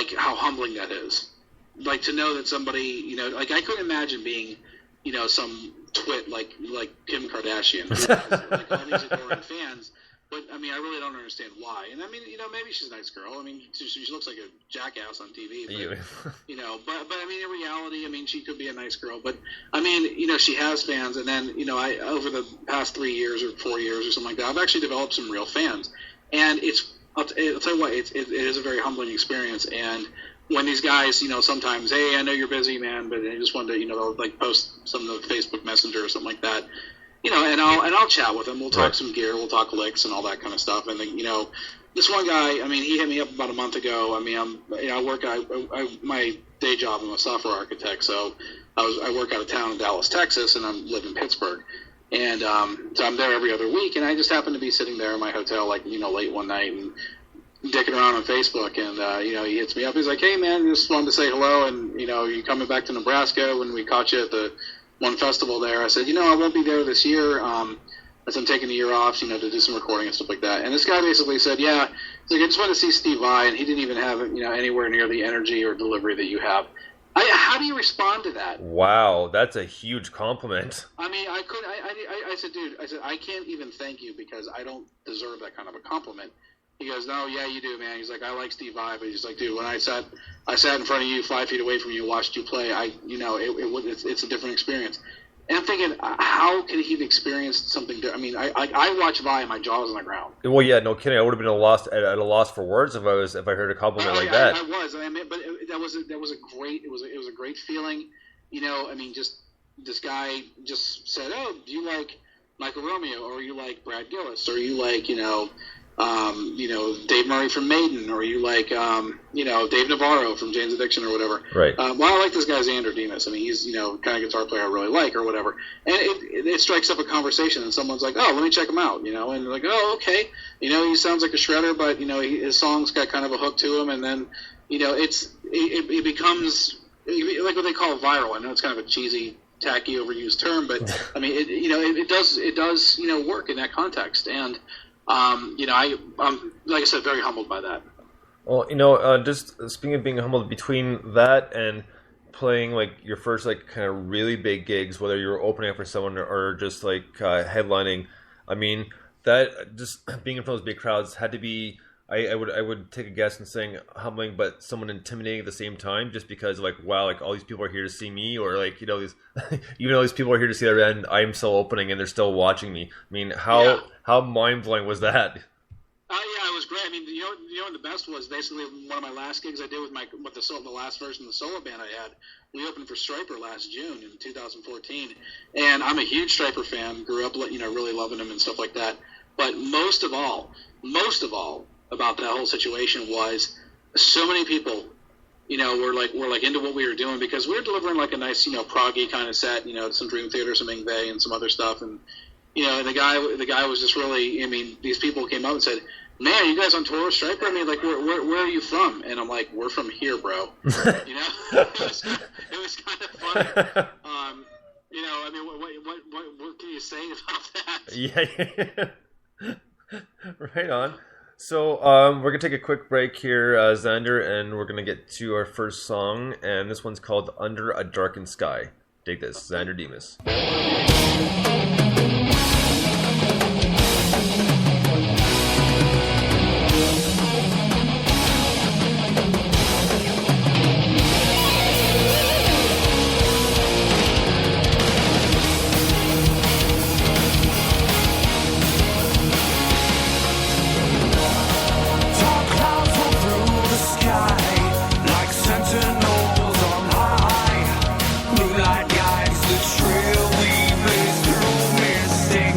like how humbling that is. Like to know that somebody, like I couldn't imagine being, some twit like Kim Kardashian, like all these adoring fans. But I mean, I really don't understand why. And I mean, maybe she's a nice girl. I mean, she looks like a jackass on TV. But, but I mean, in reality, I mean, she could be a nice girl. But I mean, she has fans. And then, I over the past 3 years or 4 years or something like that, I've actually developed some real fans. And I'll tell you what, it is a very humbling experience. And when these guys, sometimes, hey, I know you're busy, man, but I just wanted to, they'll like post some of the Facebook Messenger or something like that. And I'll chat with him. We'll talk some gear. We'll talk licks and all that kind of stuff. And then, this one guy, I mean, he hit me up about a month ago. I mean, my day job, I'm a software architect, so I work out of town in Dallas, Texas, and I live in Pittsburgh. And so I'm there every other week, and I just happened to be sitting there in my hotel, like, late one night and dicking around on Facebook, and, he hits me up. He's like, hey, man, just wanted to say hello, and, you coming back to Nebraska when we caught you at the one festival there. I said, I won't be there this year, as I'm taking a year off, to do some recording and stuff like that. And this guy basically said, yeah, he's like, I just wanted to see Steve Vai, and he didn't even have, anywhere near the energy or delivery that you have. How do you respond to that? Wow, that's a huge compliment. I mean, I said, dude, I can't even thank you because I don't deserve that kind of a compliment. He goes, no, yeah, you do, man. He's like, I like Steve Vai, but he's like, dude, when I sat in front of you, 5 feet away from you, watched you play, it's a different experience. And I'm thinking, how could he have experienced something different? I mean, I watch Vai and my jaw's on the ground. Well, yeah, no kidding. I would have been at a loss for words if I heard a compliment like that. I was. I mean, but that was a great feeling. I mean, just this guy just said, oh, do you like Michael Romeo, or you like Brad Gillis, or you like Dave Murray from Maiden, or you like Dave Navarro from Jane's Addiction or whatever. Right. Well, I like this guy Xander Demos. I mean, he's kind of guitar player I really like or whatever. And it strikes up a conversation, and someone's like, oh, let me check him out. And they're like, oh, okay. He sounds like a shredder, but his songs got kind of a hook to him, and then it becomes like what they call viral. I know it's kind of a cheesy, tacky, overused term, but I mean, it does work in that context. And I'm like I said, very humbled by that. Well, just speaking of being humbled, between that and playing like your first like kind of really big gigs, whether you were opening up for someone or just like headlining, I mean, that just being in front of those big crowds had to be, I would take a guess in saying humbling, but somewhat intimidating at the same time, just because like, wow, like all these people are here to see me, or like these even though these people are here to see their end, I'm still opening and they're still watching me. I mean, how mind blowing was that? Yeah, it was great. I mean, the best was basically one of my last gigs I did with the last version of the solo band I had. We opened for Stryper last June in 2014, and I'm a huge Stryper fan. Grew up, really loving him and stuff like that. But most of all about that whole situation was so many people, were into what we were doing, because we were delivering like a nice, proggy kind of set, some Dream Theater, some Yngwie, and some other stuff, and and the guy was just really, I mean, these people came up and said, man, you guys on tour with Stryper? I mean, like, where are you from? And I'm like, we're from here, bro. It was kind of funny. I mean, what can you say about that? Yeah. Right on. So we're going to take a quick break here, Xander, and we're going to get to our first song, and this one's called Under a Darkened Sky. Take this, Xander Demos. Moonlight guides the trail we blaze through mystic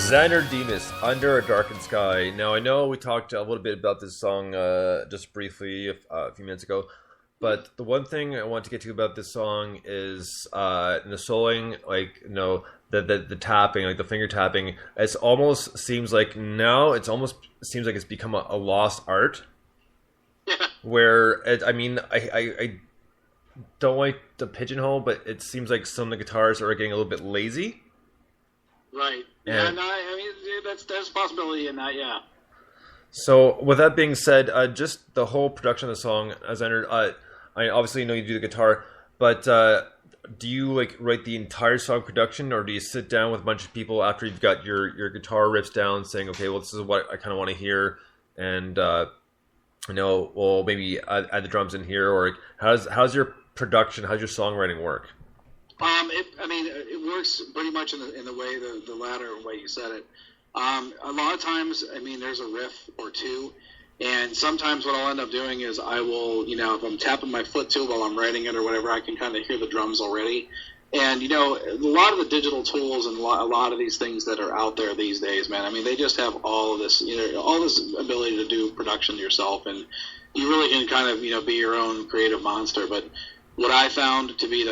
Xander Demos, Under a Darkened Sky. Now, I know we talked a little bit about this song just briefly a few minutes ago, but the one thing I want to get to about this song is in the soloing, like, you know, the tapping, like the finger tapping. It almost seems like now it's become a lost art. Yeah. Where I don't like the pigeonhole, but it seems like some of the guitars are getting a little bit lazy. Right. Yeah. No, I mean, there's a possibility in that. Yeah. So with that being said, just the whole production of the song, as I obviously know you do the guitar, but do you like write the entire song production, or do you sit down with a bunch of people after you've got your guitar riffs down, saying, okay, well, this is what I kind of want to hear, and you know, well, maybe add the drums in here, or how's your production, how's your songwriting work? It works pretty much in the way the latter way you said it. A lot of times, I mean, there's a riff or two, and sometimes what I'll end up doing is I will, you know, if I'm tapping my foot too while I'm writing it or whatever, I can kind of hear the drums already. And, you know, a lot of the digital tools and a lot of these things that are out there these days, man, I mean, they just have all of this, you know, all this ability to do production yourself, and you really can kind of, you know, be your own creative monster. But what I found to be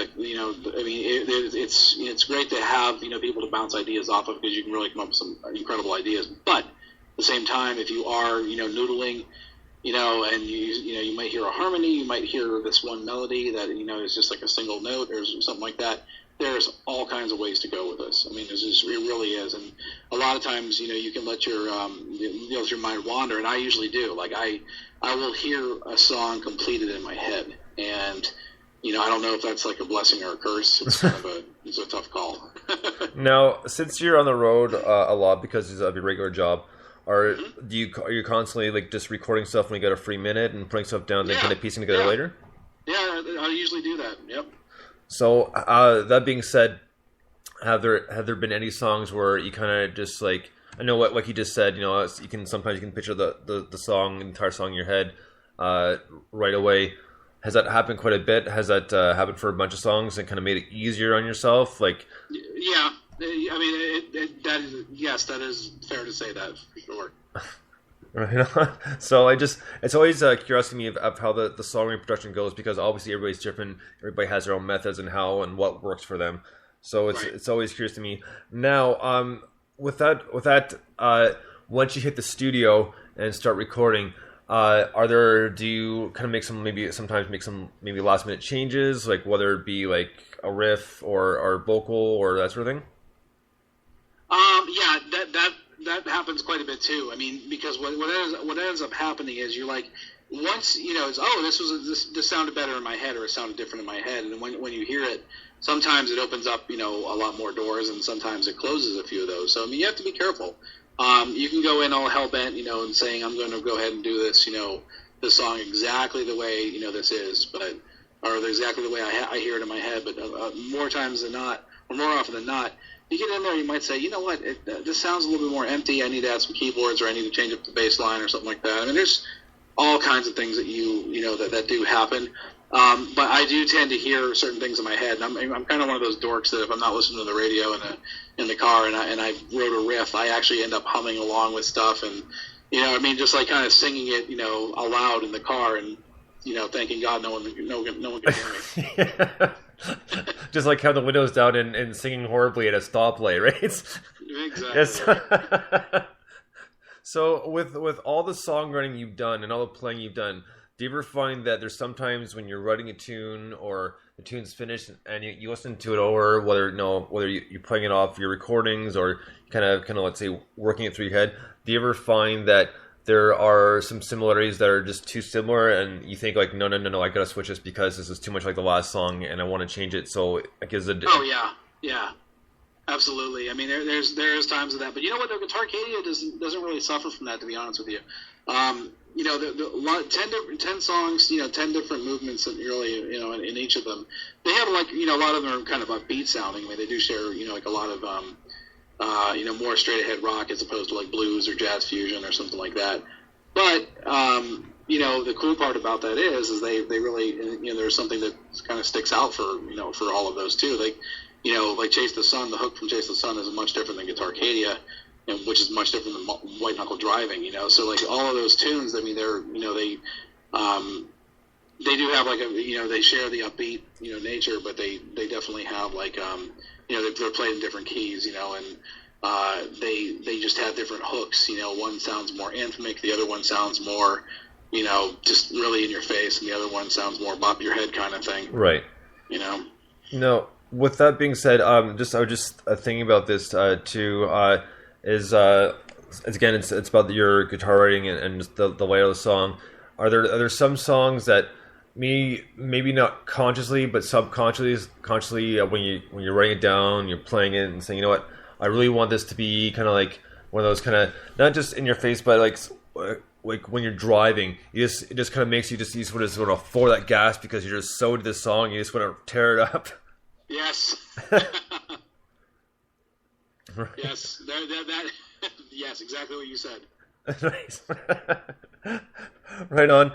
it's great to have, you know, people to bounce ideas off of, because you can really come up with some incredible ideas. But at the same time, if you are, you know, noodling, you know, and you might hear a harmony, you might hear this one melody that, you know, is just like a single note or something like that. There's all kinds of ways to go with this. I mean, it really is. And a lot of times, you know, you can let your mind wander, and I usually do. Like I will hear a song completed in my head, and you know, I don't know if that's like a blessing or a curse. It's kind of it's a tough call. Now, since you're on the road a lot because of your regular job, are you constantly like just recording stuff when you got a free minute and putting stuff down, then kind of piecing together later? Yeah, I usually do that. Yep. So that being said, have there been any songs where you kind of just like, I know what, like you just said, you know, you can picture the song, the entire song in your head right away. Has that happened quite a bit? Has that happened for a bunch of songs and kind of made it easier on yourself? Like, yeah, I mean, that is fair to say that for sure. Right. So it's always curiosity to me of how the songwriting production goes, because obviously everybody's different. Everybody has their own methods and how and what works for them. So it's always curious to me. Now, with that, once you hit the studio and start recording, do you kind of sometimes make some last minute changes, like whether it be like a riff or vocal or that sort of thing? Yeah, that happens quite a bit too. I mean, because what ends up happening is you're like, once, you know, it's, this sounded better in my head, or it sounded different in my head, and when you hear it, sometimes it opens up, you know, a lot more doors, and sometimes it closes a few of those. So I mean, you have to be careful. You can go in all hell bent, you know, and saying, I'm going to go ahead and do this, you know, this song exactly the way, you know, this is, or exactly the way I hear it in my head. But more times than not, or more often than not, you get in there, you might say, you know what, this sounds a little bit more empty. I need to add some keyboards, or I need to change up the bass line or something like that. I mean, there's all kinds of things that you know, that do happen. But I do tend to hear certain things in my head. And I'm kind of one of those dorks that if I'm not listening to the radio in the car and I wrote a riff, I actually end up humming along with stuff, and you know, I mean, just like kind of singing it, you know, aloud in the car, and you know, thanking God no one can hear me. Yeah. Just like having the windows down and singing horribly at a stoplight, right? Exactly. Yes. So with all the songwriting you've done and all the playing you've done, do you ever find that there's sometimes when you're writing a tune or the tune's finished and you listen to it over, whether you're playing it off your recordings or kind of let's say working it through your head, do you ever find that there are some similarities that are just too similar and you think like, no, I gotta switch this because this is too much like the last song and I want to change it, so it gives a... Oh yeah, absolutely. I mean, there's times of that, but you know what, the Guitarcadia doesn't really suffer from that, to be honest with you. You know, 10 songs, you know, 10 different movements, and really, you know, in each of them, they have, like, you know, a lot of them are kind of upbeat sounding. I mean, they do share, you know, like a lot of, you know, more straight ahead rock as opposed to like blues or jazz fusion or something like that. But, you know, the cool part about that is they really, you know, there's something that kind of sticks out for, you know, for all of those too. Like, you know, like Chase the Sun, the hook from Chase the Sun is much different than Guitarcadia. and which is much different than white knuckle driving. So like all of those tunes, I mean, they're they do have like they share the upbeat nature, but they definitely have like they're played in different keys, and they just have different hooks. One sounds more anthemic, the other one sounds more just really in your face, and the other one sounds more bop your head kind of thing. Right. No. With that being said, I was just thinking about this too. Is again, it's about your guitar writing and just the layout of the song. Are there some songs that maybe not consciously but consciously when you're writing it down, you're playing it and saying, what, I really want this to be kind of like one of those kind of not just in your face, but like when you're driving, it just kind of makes you just want to floor that gas because you're just so into this song, you just want to tear it up. Yes. Yes. That yes, exactly what you said. Nice. Right on.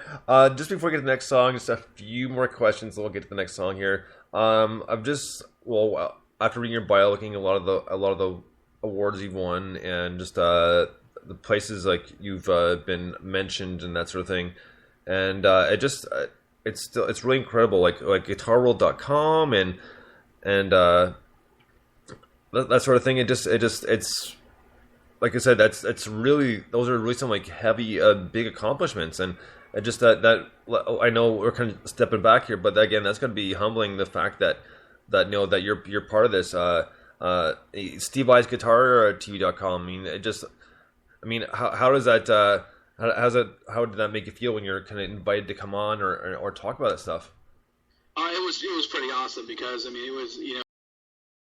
Just before we get to the next song, just a few more questions, and we'll get to the next song here. I'm just after reading your bio, looking at a lot of the awards you've won, and just the places like you've been mentioned and that sort of thing, and it's really incredible. Like guitarworld.com and that sort of thing. It's like I said, those are really some like heavy, big accomplishments, and just that I know we're kind of stepping back here, but again, that's going to be humbling. The fact that that you're part of this. Steve Vai's Guitar TV.com. I mean, how does that how did that make you feel when you're kind of invited to come on or talk about that stuff? It was pretty awesome because I mean it was